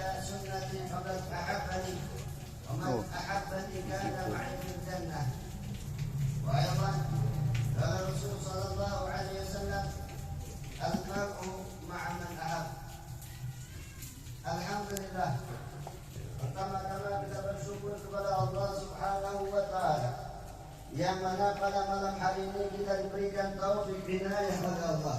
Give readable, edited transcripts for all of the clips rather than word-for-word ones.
على سنتي فقد أحبني ومن أحبني كان معي في الجنة. وأيضا قال الرسول صلى الله عليه وسلم المرء مع من أحب. Alhamdulillah, pertama-tama kita bersyukur kepada Allah Subhanahu wa Ta'ala yang mana pada malam hari ini kita diberikan taufik hidayah oleh Allah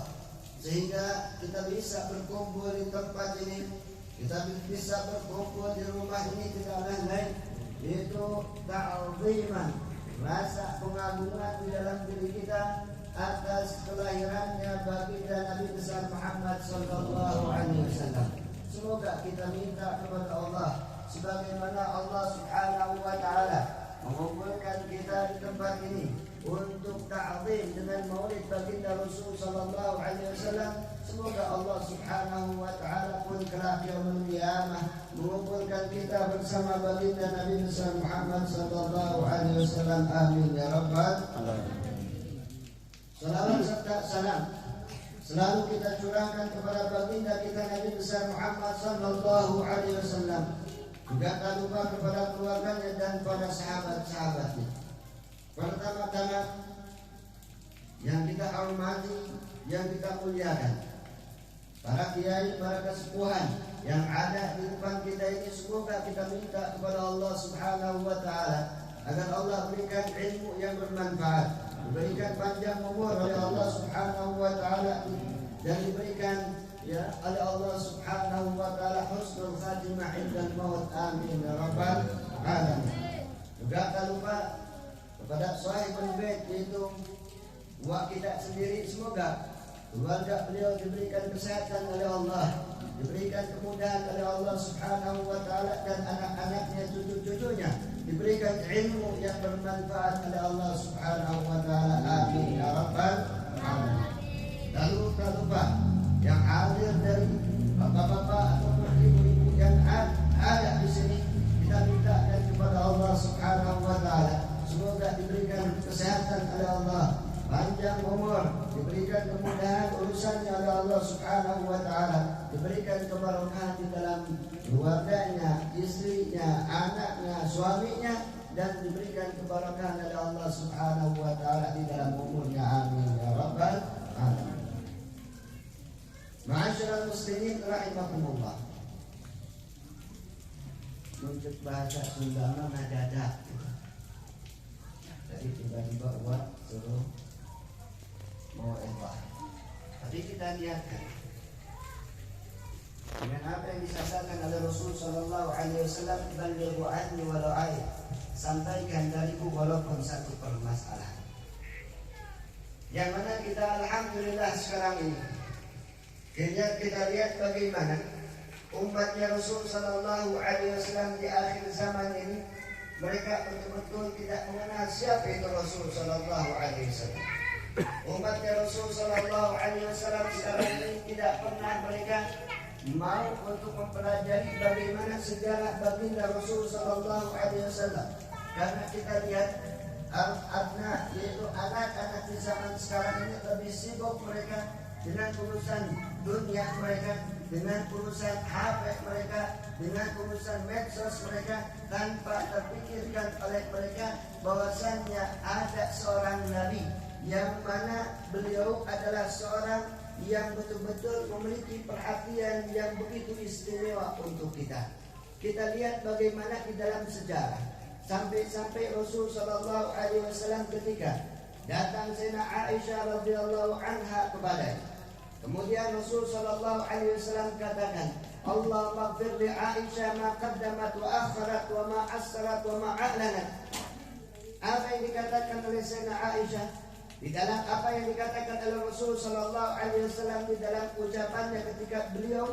sehingga kita bisa berkumpul di tempat ini, kita bisa berkumpul di rumah ini tidak lain yaitu ta'ziman, rasa pengagungan di dalam diri kita atas kelahirannya baginda Nabi besar Muhammad sallallahu alaihi wasallam. Semoga kita minta kepada Allah sebagaimana Allah Subhanahu wa Ta'ala mengumpulkan kita di tempat ini untuk ta'zim dengan maulid baginda Rasul sallallahu alaihi wasallam. Semoga Allah Subhanahu wa Ta'ala pun kelak yaumul qiyamah mengumpulkan kita bersama baginda Nabi besar Muhammad sallallahu alaihi wasallam. Amin ya rabbal alamin. Salawat serta salam selalu kita curahkan kepada baginda kita Nabi besar Muhammad sallallahu alaihi wasallam. Juga tak lupa kepada keluarganya dan para sahabat-sahabatnya. Pertama-tama yang kita hormati, yang kita muliakan, para kiai, para kesepuhan yang ada di depan kita ini, semoga kita minta kepada Allah Subhanahu wa Ta'ala agar Allah berikan ilmu yang bermanfaat, diberikan panjang umur oleh Allah Subhanahu wa Ta'ala, dan diberikan oleh Allah Subhanahu wa Ta'ala husnul khatimah indal maut. Amin ya rabbal alamin. Juga tak lupa kepada sahibul bait yaitu wak kita sendiri, semoga keluarga beliau diberikan kesehatan oleh Allah, diberikan kemudahan oleh Allah Subhanahu wa Ta'ala, dan anak-anaknya, cucu-cucunya diberikan ilmu yang bermanfaat oleh Allah Subhanahu wa Ta'ala. Amin ya rabbal alamin. Lalu tak lupa yang hadir dari bapak-bapak atau ibu-ibu yang ada di sini, kita mintakan kepada Allah Subhanahu wa Ta'ala semoga diberikan kesehatan oleh Allah, panjang umur, diberikan kemudahan urusannya oleh Allah Subhanahu wa Ta'ala, diberikan keberkahan di dalam keluarganya, istrinya, anaknya, suaminya, dan diberikan keberkahan oleh Allah Subhanahu wa Ta'ala di dalam umurnya. Amin ya rabbal alamin. Ma'asyiral muslimin rahimakumullah. Untuk bahasa Sunda ngadadak. Jadi tiba-tiba buat suruh mau entah. Tapi kita lihatkan dengan apa yang disampaikan oleh Rasul sallallahu alaihi wasallam, balighu anni walau ayat, sampaikan dariku walaupun satu permasalahan. Yang mana kita alhamdulillah sekarang ini kita lihat bagaimana umatnya Rasul sallallahu alaihi wasallam di akhir zaman ini, mereka betul-betul tidak mengenal siapa itu Rasul sallallahu alaihi wasallam. Umatnya Rasul sallallahu alaihi wasallam sekarang ini tidak pernah mereka mau untuk mempelajari bagaimana sejarah baginda Rasul sallallahu alaihi wasallam. Karena kita lihat anak, yaitu anak-anak di zaman sekarang ini lebih sibuk mereka dengan urusan dunia mereka, dengan urusan HP mereka, dengan urusan medsos mereka, tanpa terpikirkan oleh mereka bahwasannya ada seorang Nabi yang mana beliau adalah seorang yang betul-betul memiliki perhatian yang begitu istimewa untuk kita. Kita lihat bagaimana di dalam sejarah sampai-sampai Rasul sallallahu alaihi wasallam ketika datang Sayyidah Aisyah radhiyallahu anha kepadanya, kemudian Rasul sallallahu alaihi wasallam katakan, Allahumma ighfir li Aisyah ma qaddamat wa akharat wa ma asrat wa ma a'lanat. Apa yang dikatakan oleh Sayyidah Aisyah di dalam apa yang dikatakan oleh Rasul sallallahu alaihi wasallam di dalam ucapannya ketika beliau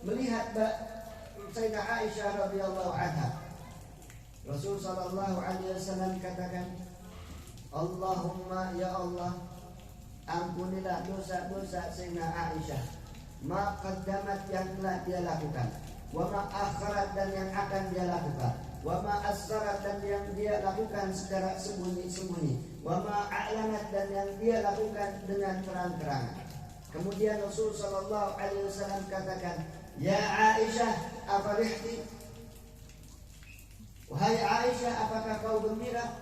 melihat Sayyidah Aisyah radhiyallahu anha. Rasul sallallahu alaihi wasallam katakan, Allahumma ya Allah, ampunilah dosa-dosa Sayyidah Aisyah, ma qaddamat yang telah dia lakukan, wa ma akharat dan yang akan dia lakukan, wa ma asrarat dan yang dia lakukan secara sembunyi-sembunyi, wa ma a'lanat dan yang dia lakukan dengan terang-terangan. Kemudian Rasul sallallahu alaihi wasallam katakan, ya Aisyah, afarihti? Wahai Aisyah, apakah kau gembira?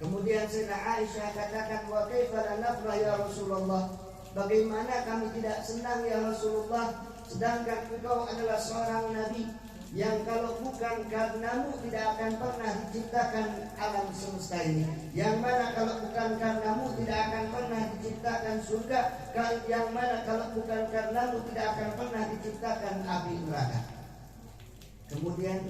Kemudian Sayyidah Aisyah katakan, wa kaifa la nafrah ya Rasulullah? Bagaimana kami tidak senang ya Rasulullah, sedangkan engkau adalah seorang nabi yang kalau bukan karenamu tidak akan pernah diciptakan alam semesta ini, yang mana kalau bukan karenamu tidak akan pernah diciptakan surga, yang mana kalau bukan karenamu tidak akan pernah diciptakan api neraka. Kemudian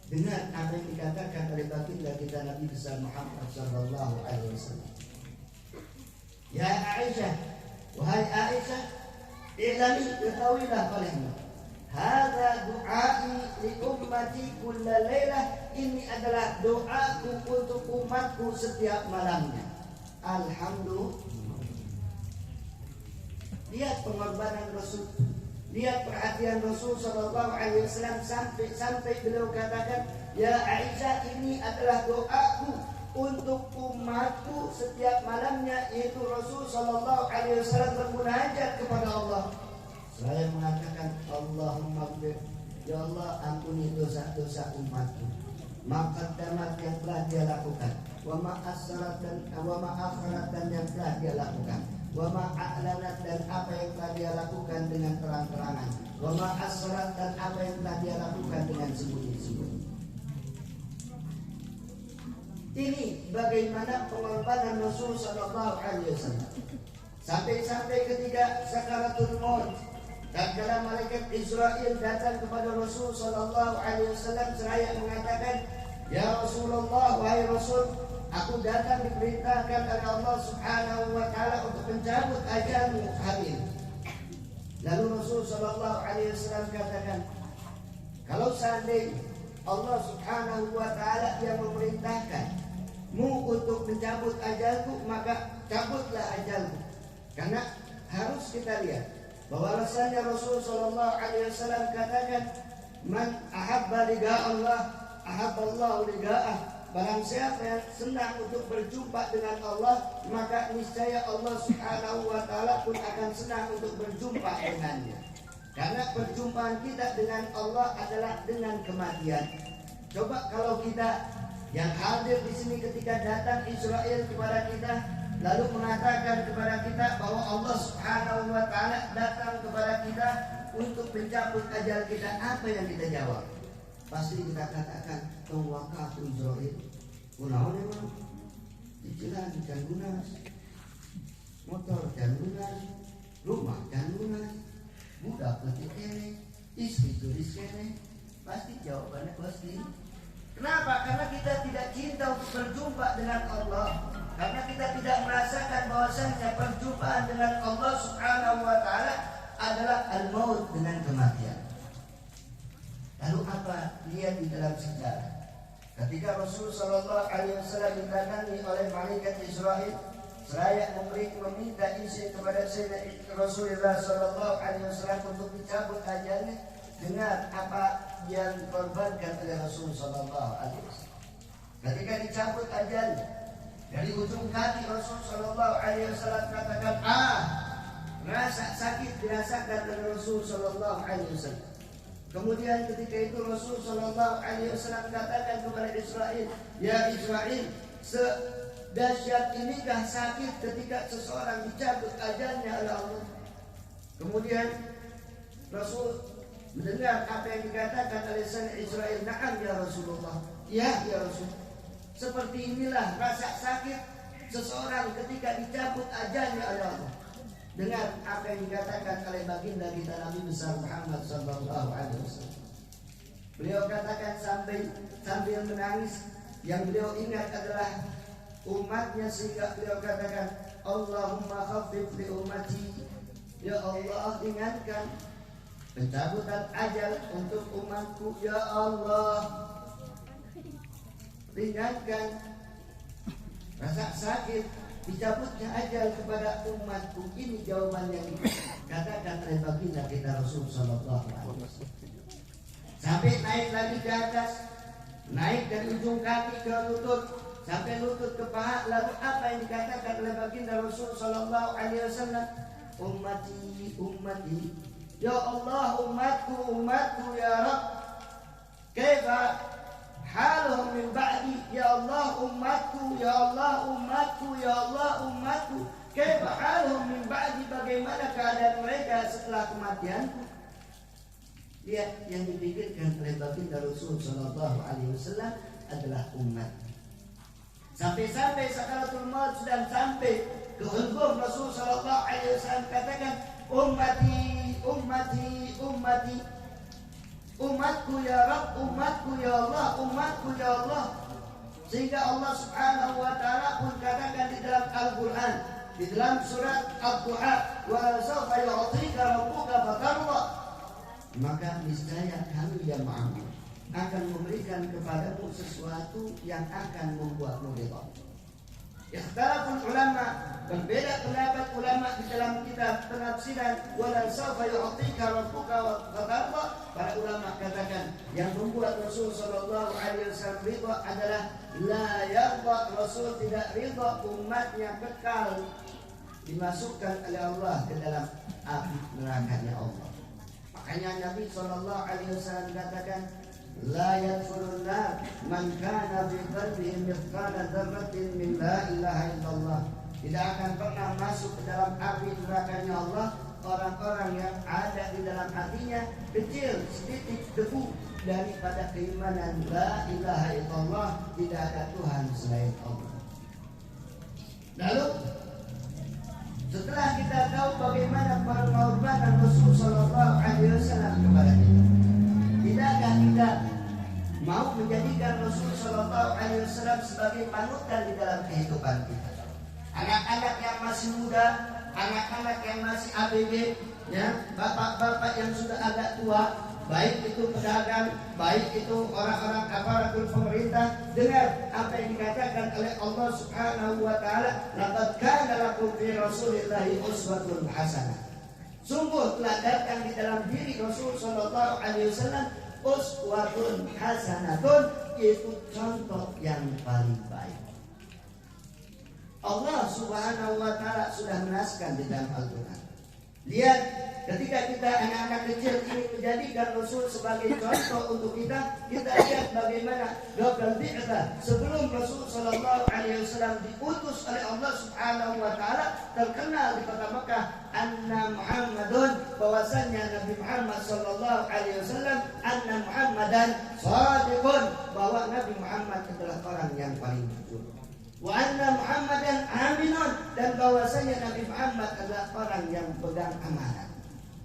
dengar apa yang dikatakan oleh baginda kita Nabi besar Muhammad sallallahu alaihi wasallam. Ya Aisyah, wahai Aisyah, ilami, ketahuilah olehmu, hadza du'ai li ummati kulla lailah, ini adalah doaku untuk umatku setiap malamnya. Alhamdulillah. Lihat pengorbanan Rasul, lihat perhatian Rasul sallallahu alaihi wasallam sampai beliau katakan, ya Aisyah, ini adalah doaku untuk umatku setiap malamnya, yaitu Rasul sallallahu alaihi wasallam bermunajat kepada Allah. Saya mengatakan, Allahumma ighfir, ya Allah ampuni dosa-dosa umatku, maqaddamat yang telah dia lakukan, wa ma asrat dan wa ma akhirat dan yang telah dia lakukan, wa ma a'lanat dan apa yang telah dia lakukan dengan terang-terangan, wa ma asrat dan apa yang telah dia lakukan dengan sembunyi-sembunyi. Ini bagaimana pengorbanan Rasul sallallahu alaihi wasallam. Sampai-sampai ketika sakaratul maut, tatkala malaikat Israil datang kepada Rasul sallallahu alaihi wasallam seraya mengatakan, ya Rasulullah, wahai Rasul, aku datang diperintahkan oleh Allah Subhanahu wa taala untuk mencabut ajalmu hari ini. Lalu Rasul sallallahu alaihi wasallam katakan, kalau seandainya Allah Subhanahu wa taala yang memerintahkanmu untuk mencabut ajalku, maka cabutlah ajalku. Karena harus kita lihat bahwa alasannya Rasul sallallahu alaihi wasallam katakan, man ahabba liqa Allah ahabballahu liqa'ah. Barang siapa yang senang untuk berjumpa dengan Allah, maka niscaya Allah Subhanahu wa taala pun akan senang untuk berjumpa dengannya. Karena perjumpaan kita dengan Allah adalah dengan kematian. Coba kalau kita yang hadir di sini ketika datang Israel kepada kita, lalu mengatakan kepada kita bahwa Allah Subhanahu wa taala datang kepada kita untuk mencabut ajal kita, apa yang kita jawab? Pasti kita katakan, tawakal Israel. Kunaon emang? Cicilan dan lunas, motor dan lunas, rumah dan lunas, budak letih kene, istri turis kene. Pasti jawabannya pasti. Kenapa? Karena kita tidak cinta untuk berjumpa dengan Allah. Karena kita tidak merasakan bahwasannya perjumpaan dengan Allah Subhanahu wa taala adalah al-maut, dengan kematian. Lalu apa? Lihat di dalam sejarah. Ketika Rasul sallallahu alaihi wasallam didatangi oleh malaikat Israil seraya meminta izin kepada Sayyidina Rasulullah sallallahu alaihi wasallam untuk dicabut ajalnya, dengar apa yang dikorbankan oleh Rasul sallallahu alaihi wasallam. Ketika dicabut ajalnya, dari ujung kaki Rasul sallallahu alaihi wasallam katakan, rasa sakit dirasakan oleh Rasul sallallahu alaihi wasallam. Kemudian ketika itu Rasul sallallahu alaihi wasallam katakan kepada Israil, ya Israil, sedahsyat inikah sakit ketika seseorang dicabut ajalnya oleh Allah? Kemudian Rasul mendengar apa yang dikatakan oleh Sayyidina Israil, na'am ya Rasulullah, ya Rasul. Seperti inilah rasa sakit seseorang ketika dicabut ajalnya oleh Allah. Dengar apa yang dikatakan oleh baginda kita Nabi besar Muhammad sallallahu alaihi wasallam. Beliau katakan sambil menangis, yang beliau ingat adalah umatnya, sehingga beliau katakan, Allahumma khaffif li ummati, ya Allah ringankan pencabutan ajal untuk umatku, ya Allah ringankan rasa sakit dicabutnya ajal kepada umatku. Ini jawaban yang dikatakan oleh baginda kita Rasul sallallahu alaihi wasallam. Sampai naik lagi ke atas, naik dari ujung kaki ke lutut, sampai lutut ke paha. Lalu apa yang dikatakan oleh baginda Rasul sallallahu alaihi wasallam? Ummati, ummati, Ya Allah, umatku, umatku ya Rabb, kaifa haluhum min ba'di? Ya Allah, umatku, ya Allah, umatku, ya Allah, umatku, kaifa haluhum min ba'di? Bagaimana keadaan mereka setelah kematianku? Lihat, yang dipikirkan oleh baginda Rasul sallallahu alaihi wasallam adalah umat. Sampai-sampai sakaratul maut sudah sampai ke hulqum, Rasul sallallahu alaihi wasallam katakan, ummati, ummati, ummati, umatku ya Rabb, umatku ya Allah, umatku ya Allah. Sehingga Allah subhanahu wa ta'ala pun katakan di dalam Al-Quran, di dalam surat Ad-Duha, wa sawfa yu'tika rabbuka fatarda, maka niscaya kami ya Muhammad akan memberikan kepadamu sesuatu yang akan membuatmu ridha. Ikhtilaful ulama, berbeda pendapat ulama di dalam kitab penafsiran wala sawfa yu'tika rabbuka fatarda. Para ulama katakan yang membuat Rasul sallallahu alaihi wasallam ridha adalah la yarda, Rasul tidak ridha umatnya kekal dimasukkan oleh Allah ke dalam api nerakanya Allah. Makanya Nabi sallallahu alaihi wasallam katakan, la yadkhulun nar man kana fi qalbihi mithqala dzarratin min la ilaha illallah. Tidak akan pernah masuk ke dalam api nerakanya Allah orang-orang yang ada di dalam hatinya kecil sedikit debu daripada keimanan la ilaha illallah, tidak ada Tuhan selain Allah. Lalu setelah kita tahu bagaimana pengorbanan Rasul sallallahu alaihi wasallam kepada kita, tidakkah kita mau menjadikan Rasul sallallahu alaihi wasallam sebagai panutan di dalam kehidupan kita? Anak-anak yang masih muda, anak-anak yang masih ABG, ya, bapak-bapak yang sudah agak tua, baik itu pedagang, baik itu orang-orang aparatur pemerintah, dengar apa yang dikatakan oleh Allah Subhanahu wa taala, laqad kana lakum fi Rasulillahi uswatun hasanah. Sungguh telah datang di dalam diri Rasul sallallahu alaihi wasallam uswatun hasanatun, yaitu contoh yang paling baik. Allah Subhanahu wa taala sudah menaskan di dalam Al-Qur'an. Lihat, ketika kita anak-anak kecil ini menjadikan Rasul sebagai contoh untuk kita lihat bagaimana Qabla bi'tsah, sebelum Rasul sallallahu alaihi wasallam diutus oleh Allah Subhanahu wa taala, terkenal di kota Mekah anna Muhammadun, bahwasannya Nabi Muhammad sallallahu alaihi wasallam, anna Muhammadan shadiqun, bahwa Nabi Muhammad adalah orang yang paling jujur. Wa anna Muhammadan aminun, dan bahwasanya Nabi Muhammad adalah orang yang pegang amanah.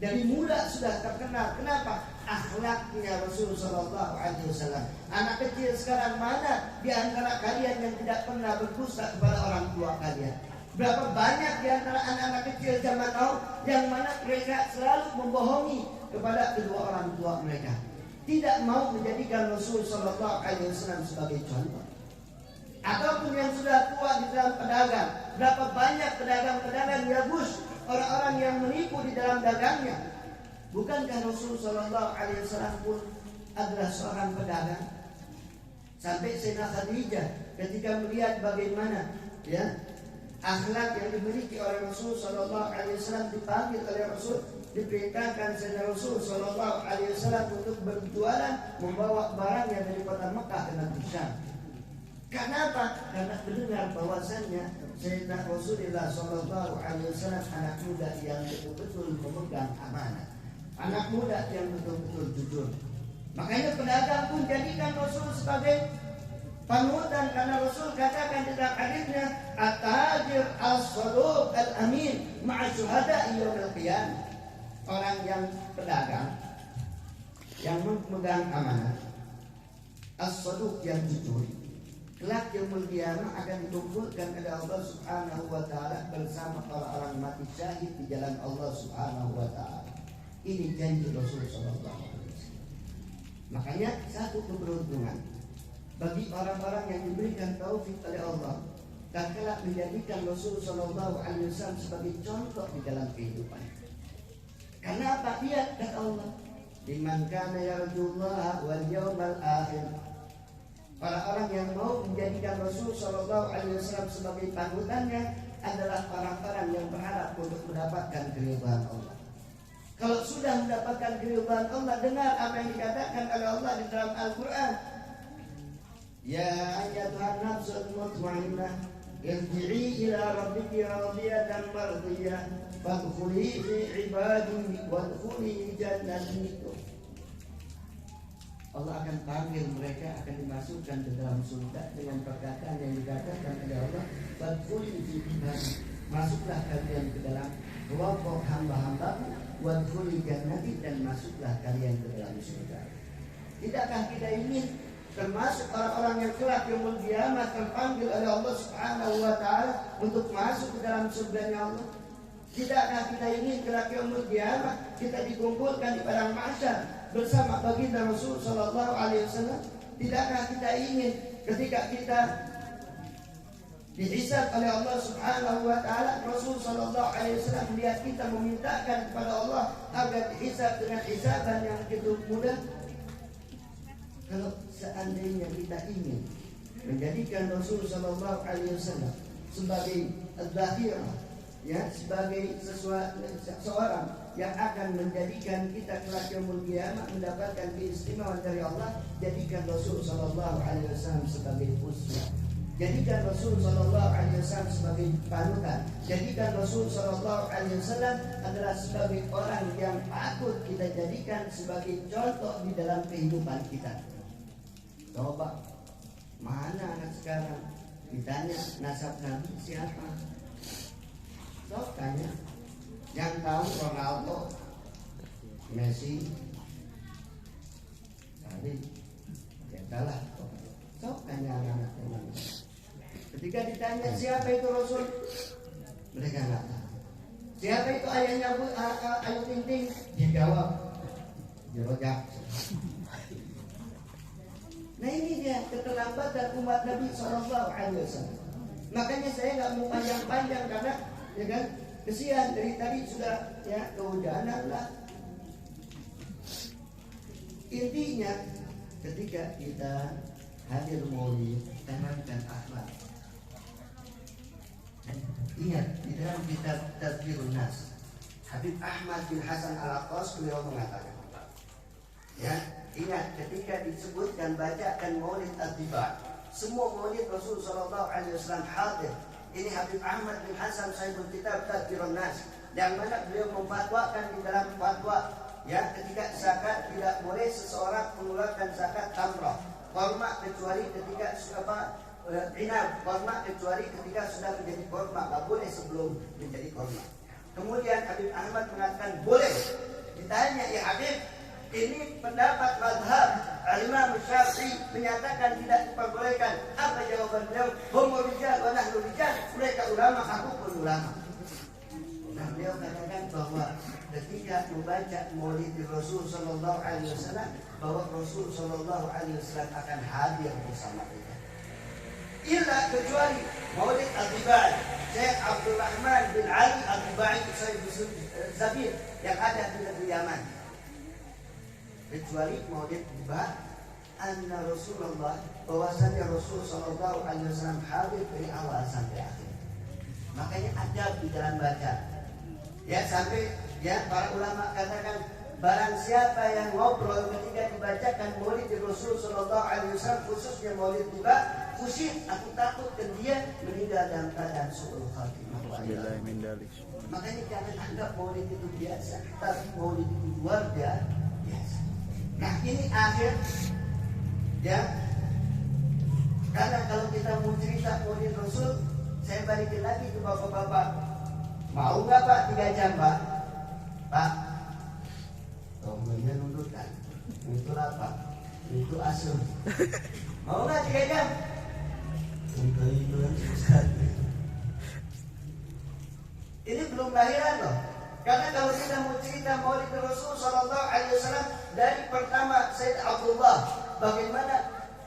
Dari muda sudah terkenal. Kenapa? Akhlaknya Rasul sallallahu alaihi wasallam. Anak kecil sekarang mana di antara kalian yang tidak pernah berdusta kepada orang tua kalian? Berapa banyak di antara anak-anak kecil zaman now yang mana mereka selalu membohongi kepada kedua orang tua mereka, tidak mau menjadikan Rasul sallallahu alaihi wasallam sebagai contoh. Ataupun yang sudah tua di dalam pedagang, berapa banyak pedagang-pedagang yabus, orang-orang yang menipu di dalam dagangnya. Bukankah Rasul sallallahu alaihi wasallam pun adalah seorang pedagang? Sampai Sayyidah Khadijah ketika melihat bagaimana ya akhlak yang dimiliki oleh Rasul sallallahu alaihi wasallam, dipanggil oleh Rasul, diperintahkan Sayyidina Rasul sallallahu alaihi wasallam untuk berjualan, membawa barangnya dari kota Mekah ke negeri Syam. Kenapa? Karena mendengar bahwasannya Sayyidina Rasulullah sallallahu alaihi wasallam anak muda yang betul-betul memegang amanah, anak muda yang betul-betul jujur. Makanya pedagang pun jadikan Rasul sebagai panutan, karena Rasul katakan di dalam hadisnya, at-tajir as-saduq al-amin ma'a syuhada yaumil qiyamah. Orang yang pedagang yang memegang amanah, as-saduq yang jujur, kelak yaumul qiyamah akan dikumpulkan oleh Allah Subhanahu wa taala bersama orang-orang mati syahid di jalan Allah Subhanahu wa taala. Ini janji Rasul sallallahu alaihi wasallam. Makanya satu keberuntungan bagi orang-orang yang diberikan taufik oleh Allah dan kelak menjadikan Rasul sallallahu alaihi wasallam sebagai contoh di dalam kehidupan. Karena apa? Lihat kata Allah, liman kana yarjullaha wal yawmal akhir. Orang-orang yang mau menjadikan Rasul sallallahu alaihi wasallam sebagai panutannya adalah orang-orang yang berharap untuk mendapatkan keridhaan Allah. Kalau sudah mendapatkan keridhaan Allah, dengar apa yang dikatakan oleh Allah di dalam Al-Quran. Ya ayyatuhan nafsul mutmainnah, irji'i ila rabbiki radiyatan mardiyah, fadkhuli fi ibadi wadkhuli jannati. Allah akan panggil mereka, akan dimasukkan ke dalam surga dengan perkataan yang dikatakan oleh Allah, fadkhuli fi ibadi, masuklah kalian ke dalam kelompok hamba-hamba, wadkhuli jannati, dan masuklah kalian ke dalam surga. Tidakkah kita ingin termasuk orang-orang yang kelak yaumul qiyamah terpanggil oleh Allah Subhanahu wa taala untuk masuk ke dalam surganya Allah? Tidakkah kita ingin kelak yaumul qiyamah kita dikumpulkan di padang mahsyar bersama baginda Rasul sallallahu alaihi wasallam? Tidakkah kita ingin ketika kita dihisab oleh Allah Subhanahu wa taala, Rasul sallallahu alaihi wasallam melihat kita memintakan kepada Allah agar dihisab dengan hisaban yang begitu mudah? Kalau seandainya kita ingin menjadikan Rasul sallallahu alaihi wasallam sebagai al-dhakhirah, ya, sebagai seorang yang akan menjadikan kita kelak yaumul qiyamah mendapatkan keistimewaan dari Allah, jadikan Rasul sallallahu alaihi wasallam sebagai uswah. Jadikan Rasul sallallahu alaihi wasallam sebagai panutan. Jadikan Rasul sallallahu alaihi wasallam adalah sebagai orang yang patut kita jadikan sebagai contoh di dalam kehidupan kita. Coba, mana anak sekarang ditanya nasab Nabi siapa? Sok tanya. Yang tahu Ronaldo, Messi, tadi, ya salah. Sok tanya anak-anak teman. Ketika ditanya siapa itu Rasul, mereka nggak tahu. Siapa itu ayahnya Ayu Ting Ting? Dia jawab, Jerojak. Nah ini dia keterlambatan umat Nabi Sallallahu Alaihi Wasallam. Makanya saya nggak mau panjang-panjang karena, ya kan, kesian dari tadi sudah ya kehujanan lah. Intinya ketika kita hadir maulid, tanamkan akhlak. Ingat di dalam kitab Tadhkirun Nas, Habib Ahmad bin Hasan Al-Aqas beliau mengatakan, ya, ingat ketika disebutkan bacakan maulid at-tiba, semua maulid Rasul sallallahu alaihi wasallam hadir. Ini Habib Ahmad bin Hasan sahibul kitab Tadhkirun Nas, yang mana beliau memfatwakan di dalam fatwa, ya, ketika zakat tidak boleh seseorang mengeluarkan zakat tamrah, korma, kecuali ketika inab, korma kecuali ketika sudah menjadi korma, nggak boleh sebelum menjadi korma. Kemudian Habib Ahmad mengatakan boleh. Ditanya, ya Habib, ini pendapat mazhab Imam Syafi'i menyatakan tidak diperbolehkan. Apa jawaban beliau? Hum rijal wa nahnu rijal. Mereka ulama, aku pun ulama. Nah, beliau katakan bahwa ketika membaca maulid Rasul sallallahu alaihi wasallam, bahwa Rasul sallallahu alaihi wasallam akan hadir bersama kita. Illa kecuali maulid Al-Tibai Syekh Abdul Rahman bin Ali Al-Tibai Zabir yang ada di negeri Yaman. Kecuali maulid Tiba anna Rasulullah, bahwasanya Rasul sallallahu alaihi wasallam hadir dari awal sampai akhir. Makanya ada di dalam baca. Ya, sampai ya para ulama katakan barang siapa yang ngobrol ketika dibacakan maulid Rasul sallallahu alaihi wasallam, khususnya maulid Tiba, khusyuk, aku takutkan dia meninggal dalam keadaan su'ul khatimah. Makanya jangan anggap maulid itu biasa, tapi maulid itu luar biasa. Nah, ini akhir, ya. Karena kalau kita mau cerita maulid Rasul, saya balikin lagi ke bapak-bapak. Mau nggak Pak 3 jam Pak? Pak, tombolnya nundukkan. Itu apa? Itu asum. Mau nggak 3 jam? Ini belum lahiran loh. Karena kalau kita mau cerita maulid Rasul sallallahu alaihi wasallam dari pertama Sayyid Abdullah, bagaimana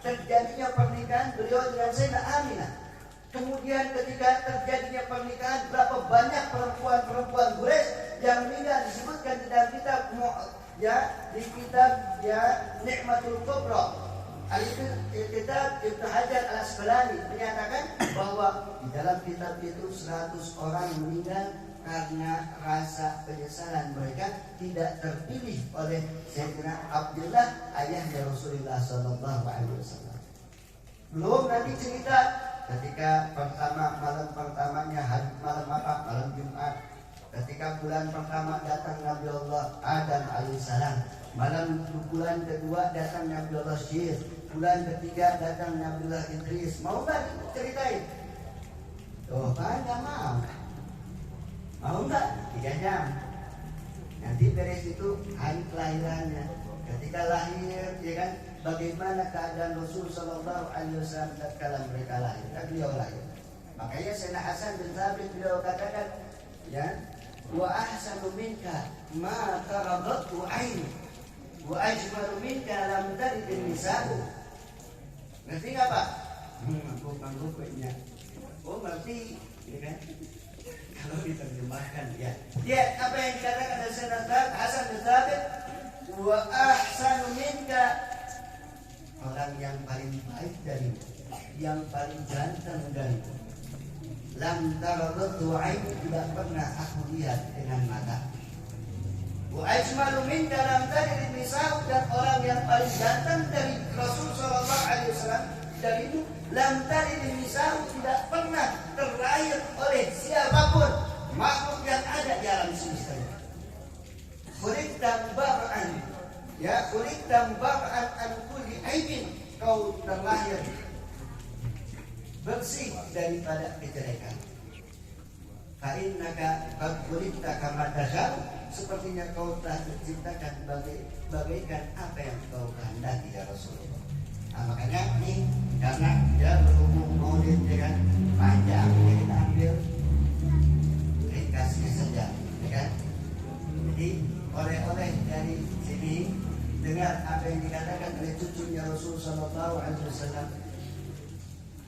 terjadinya pernikahan beliau dengan Sayyidah Aminah. Kemudian ketika terjadinya pernikahan, berapa banyak perempuan-perempuan Quraisy yang meninggal, disebutkan di dalam kitab, ya, di kitab, ya, Nikmatul Kubra. Kitab Ibnu Hajar Al-Asqalani menyatakan bahwa di dalam kitab itu 100 orang meninggal, karena rasa penyesalan mereka tidak terpilih oleh Sayyidina Abdullah ayahnya Rasulullah Sallallahu Alaihi Wasallam. Belum nanti cerita ketika malam pertamanya malam Jumat, ketika bulan pertama datang Nabi Allah Adam alaihissalam, bulan kedua datang Nabi Allah Syir, bulan ketiga datang Nabi Allah Idris. Mau nggak ceritain? Oh banyak mau nggak 3 jam? Nanti beres itu hari kelahirannya. Ketika lahir, ya kan? Bagaimana keadaan Rasul Sallallahu Alaihi Wasallam tatkala mereka lahir? Beliau lahir. Makanya Sayyidina Hasan bin Thabit beliau katakan, ya, wa ahsanu minka ma taradatu aini wa ajmalu minka lam tarid nisa'u. Ngerti nggak Pak? Mangguk-mangguknya. Oh ngerti, ya kan? Kalau diterjemahkan, ya. Dia apa yang dikatakan oleh Sayyidina Hasan bin Thabit, wa ahsanu minka, orang yang paling baik darimu, yang paling ganteng darimu. Lam taradatu aini, tidak pernah aku lihat dengan mata. Wa ajmalu minka lam tarid nisa'u, dan orang yang paling ganteng dari Rasul sallallahu alaihi wasallam darimu, lam tarid nisa'u, tidak pernah terlahir oleh siapapun makhluk yang ada di alam semesta ini. Khuliqta bar'an, ya, khuliqta bar'an an kulli aibin, kau terlahir bersih daripada kejelekan. Fa'innaka qad khuliqta kama tasha'u, sepertinya kau telah diciptakan bagaikan apa yang kau kehendaki ya Rasulullah. Nah, makanya ini karena dia berhubung maulid, ya kan, panjang, ya kita ambil ringkasnya saja, ya kan. Jadi oleh-oleh dari sini dengar apa yang dikatakan oleh cucunya Rasul Sallallahu Alaihi Wasallam,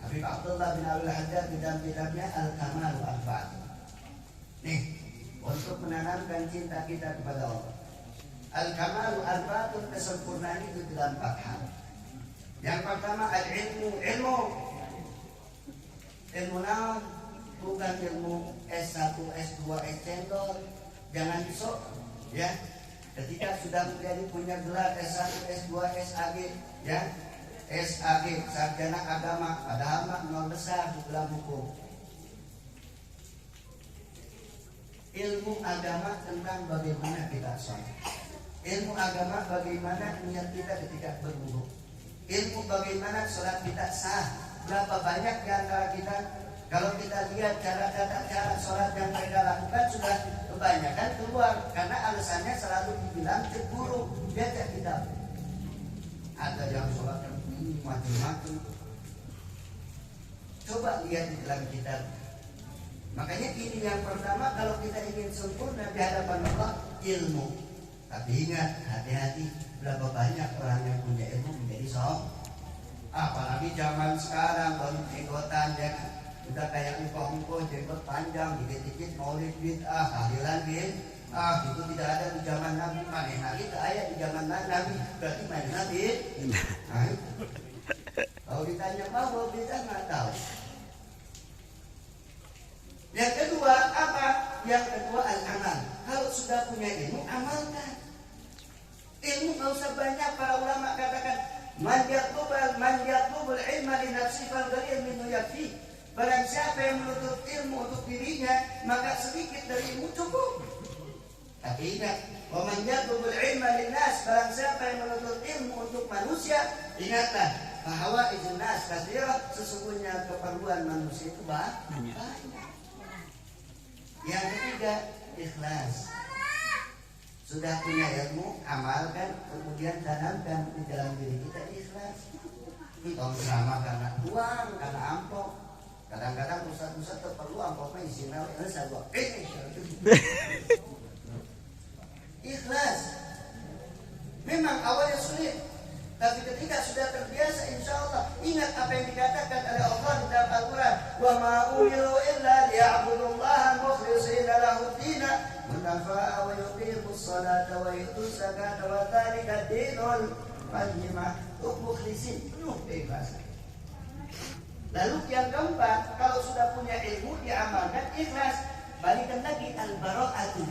Habib Abdullah bin Abdul Haddad, di dalam kitabnya Al-Kamal Al-Fa'at. Nih, untuk menanamkan cinta kita kepada Allah. Al-Kamal Al-Fa'at, kesempurnaan itu dalam 4 hal. Yang pertama ilmu naon, bukan ilmu S1, S2, S-cendol. Jangan besok, ya. Ketika sudah menjadi punya gelar S1, S2, SAG, ya, SAG, sarjana agama, padahal mah nol besar di dalam hukum. Ilmu agama tentang bagaimana kita sholat. Ilmu agama bagaimana niat kita ketika berwudu. Ilmu bagaimana sholat kita sah. Berapa banyak di antara kita, kalau kita lihat cara sholat yang mereka lakukan, sudah kebanyakan keluar. Karena alasannya selalu dibilang cemburu. Baca kitab, ada yang sholat yang macam-macam. Coba lihat di dalam kitab. Makanya ini yang pertama, kalau kita ingin sempurna di hadapan Allah, ilmu. Tapi ingat, hati-hati, berapa banyak orang yang punya ilmu menjadi sombong. Apalagi zaman sekarang baru jenggotan, ya, udah kayak umpah-umpah, jenggot panjang, dikit-dikit maulid bid'ah, tahlilan bid'ah. Itu tidak ada di zaman Nabi. Mana lagi ke ayat di zaman Nabi, berarti mana Nabi? Nah, kalau ditanya mau bid'ah nggak tahu. Yang kedua apa? Yang kedua al-amal. Kalau sudah punya ilmu, amalkan. Ilmu nggak usah banyak. Para ulama katakan, man yatlubul ilma li nafsi fal qalil minhu yakfi. Barang siapa yang menuntut ilmu untuk dirinya, maka sedikit dari ilmu cukup. Tapi ingat, wa man yatlubul ilma lin nas, barang siapa yang menuntut ilmu untuk manusia, ingatlah bahwa izin nas katsira, sesungguhnya keperluan manusia itu banyak. Yang ketiga, ikhlas. Sudah punya ilmu, amalkan, kemudian tanamkan di dalam diri kita ikhlas. Tong sama karena uang, karena amplop. Kadang-kadang pusat-pusat perlu amplopnya isinya sabuk. Ikhlas. Memang awalnya sulit, tapi ketika sudah terbiasa, insya Allah. Ingat apa yang dikatakan oleh Allah di dalam Al-Quran. Wa ma umiru illa liya'budullaha mukhlishina lahu-d-din hunafa'a wa yuqimus salata wa yutuz zakata wa dzalika dinul qayyim. Mukhlisin, penuh keikhlasan. Lalu yang keempat, kalau sudah punya ilmu, diamalkan ikhlas. balikan lagi al-bara'atu.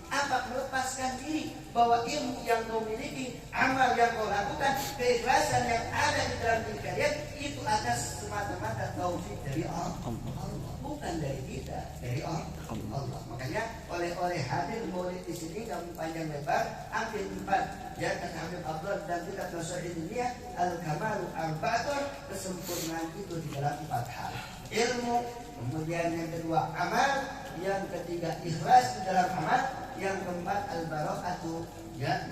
Apa? Melepaskan diri bahwa ilmu yang kau miliki, amal yang kau lakukan, keikhlasan yang ada di dalam diri kalian itu atas semata-mata taufik dari Allah, bukan dari kita, dari Allah. Makanya oleh hadir maulid di sini kamu panjang lebar, ambil 4 ya kata Habib Abdul dan kita Nasuhi dunia al-kamalu arba'atun, kesempurnaan itu di dalam 4 hal. Ilmu, kemudian yang kedua amal, yang ketiga ikhlas di dalam amal, yang keempat al-bara'atu, ya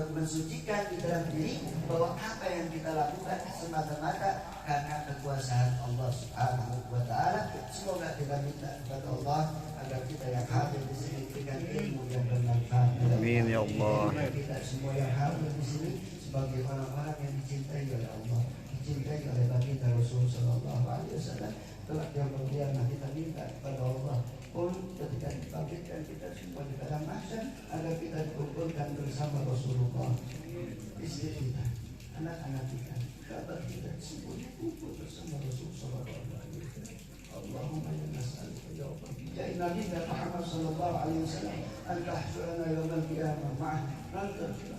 mensucikan di dalam diri bahwa apa yang kita lakukan semata-mata karena kekuasaan Allah Subhanahu wa taala. Semoga kita minta kepada Allah agar kita yang hadir di sini diberikan ilmu yang bermanfaat. Amin ya Allah. Kita semua yang hadir di sini sebagai orang-orang yang dicintai oleh Allah, dicintai oleh baginda Rasul sallallahu alaihi wasallam. Kelak yang berliana kita minta kepada Allah pun ketika dibangkitkan kita semua di padang mahsyar agar kita dikumpulkan bersama Rasulullah, istri kita, anak-anak kita, kerabat kita semua dikumpul bersama Rasulullah sallallahu alaihi wasallam. Allahumma inna nas'aluka ya Allah ya Nabi Muhammad sallallahu alaihi wasallam an tahsyurana yaumil qiyamah ma'ah nanti.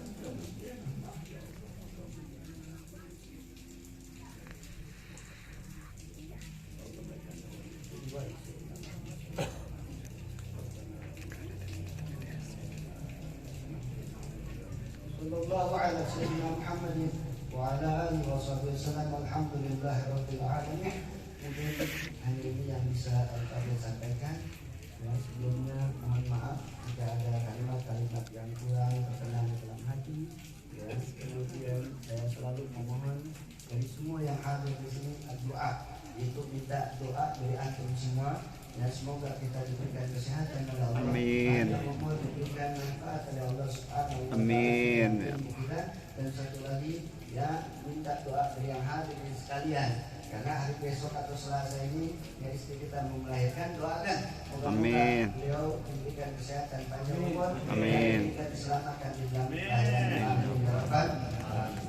Sallallahu ala sayyidina Muhammadin wa ala alihi wa sahbihi wasallam. Alhamdulillah rabbil alamin. Mungkin hanya ini yang bisa kami sampaikan. Ya, sebelumnya mohon maaf jika ada kalimat-kalimat yang kurang berkenan dalam hati. Ya, kemudian saya selalu memohon dari semua yang hadir di sini doa, itu minta doa dari antum semua. Ya, semoga kita diberikan kesehatan oleh Allah. Amin. Semoga diberikan manfaat oleh Allah Subhanahu wa taala. Amin. Dan satu lagi ya minta doa dari yang hadir sekalian. Karena hari besok atau Selasa ini ya istri kita mau melahirkan, doakan Amin. beliau diberikan kesehatan panjang umur. Amin. Dan kita diselamatkan di dalam kelahiran. Amin ya rabbal alamin.